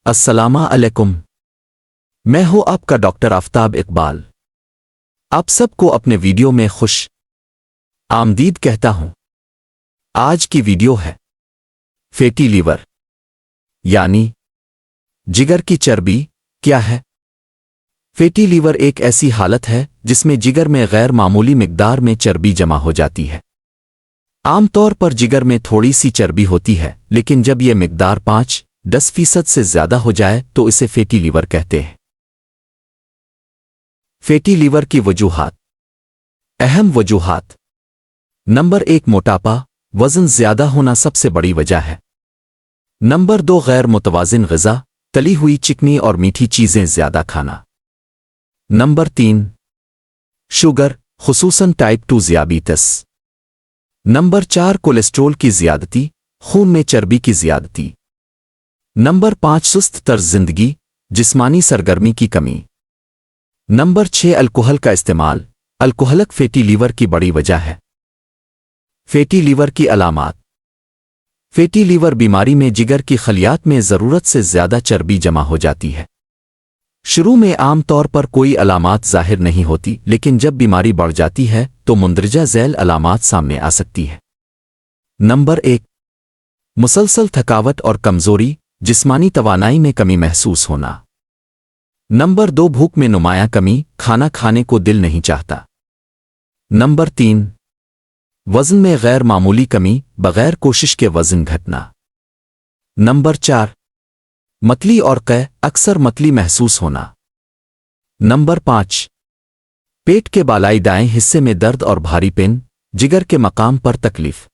السلام علیکم۔ میں ہوں آپ کا ڈاکٹر آفتاب اقبال۔ آپ سب کو اپنے ویڈیو میں خوش آمدید کہتا ہوں۔ آج کی ویڈیو ہے فیٹی لیور یعنی جگر کی چربی کیا ہے؟ فیٹی لیور ایک ایسی حالت ہے جس میں جگر میں غیر معمولی مقدار میں چربی جمع ہو جاتی ہے۔ عام طور پر جگر میں تھوڑی سی چربی ہوتی ہے، لیکن جب یہ مقدار 5-10% سے زیادہ ہو جائے تو اسے فیٹی لیور کہتے ہیں۔ فیٹی لیور کی وجوہات۔ اہم وجوہات: نمبر 1 موٹاپا، وزن زیادہ ہونا سب سے بڑی وجہ ہے۔ نمبر 2 غیر متوازن غذا، تلی ہوئی چکنی اور میٹھی چیزیں زیادہ کھانا۔ نمبر 3 شوگر، خصوصاً ٹائپ 2 ذیابیطس۔ نمبر 4 کولیسٹرول کی زیادتی، خون میں چربی کی زیادتی۔ نمبر 5 سست طرز زندگی، جسمانی سرگرمی کی کمی۔ نمبر 6 الکحل کا استعمال، الکحلک فیٹی لیور کی بڑی وجہ ہے۔ فیٹی لیور کی علامات۔ فیٹی لیور بیماری میں جگر کی خلیات میں ضرورت سے زیادہ چربی جمع ہو جاتی ہے۔ شروع میں عام طور پر کوئی علامات ظاہر نہیں ہوتی، لیکن جب بیماری بڑھ جاتی ہے تو مندرجہ ذیل علامات سامنے آ سکتی ہے۔ نمبر 1 مسلسل تھکاوٹ اور کمزوری، جسمانی توانائی میں کمی محسوس ہونا۔ نمبر 2 بھوک میں نمایاں کمی، کھانا کھانے کو دل نہیں چاہتا۔ نمبر 3 وزن میں غیر معمولی کمی، بغیر کوشش کے وزن گھٹنا۔ نمبر 4 متلی اور قے، اکثر متلی محسوس ہونا۔ نمبر 5 پیٹ کے بالائی دائیں حصے میں درد اور بھاری پن، جگر کے مقام پر تکلیف۔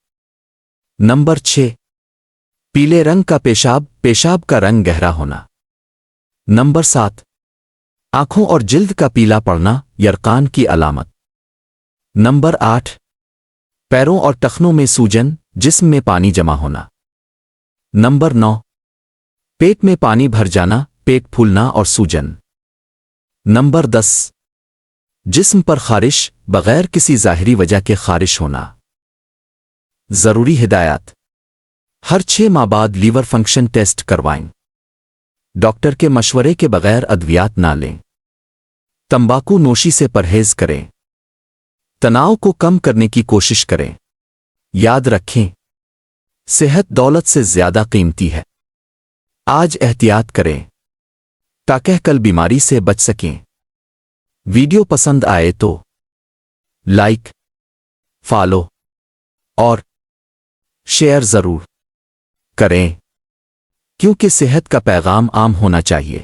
نمبر 6 پیلے رنگ کا پیشاب، پیشاب کا رنگ گہرا ہونا۔ نمبر 7 آنکھوں اور جلد کا پیلا پڑنا، یرقان کی علامت۔ نمبر 8 پیروں اور ٹخنوں میں سوجن، جسم میں پانی جمع ہونا۔ نمبر 9 پیٹ میں پانی بھر جانا، پیٹ پھولنا اور سوجن۔ نمبر 10 جسم پر خارش، بغیر کسی ظاہری وجہ کے خارش ہونا۔ ضروری ہدایات: ہر 6 ماہ بعد لیور فنکشن ٹیسٹ کروائیں۔ ڈاکٹر کے مشورے کے بغیر ادویات نہ لیں۔ تمباکو نوشی سے پرہیز کریں۔ تناؤ کو کم کرنے کی کوشش کریں۔ یاد رکھیں، صحت دولت سے زیادہ قیمتی ہے۔ آج احتیاط کریں تاکہ کل بیماری سے بچ سکیں۔ ویڈیو پسند آئے تو لائک، فالو اور شیئر ضرور کریں، کیونکہ صحت کا پیغام عام ہونا چاہیے۔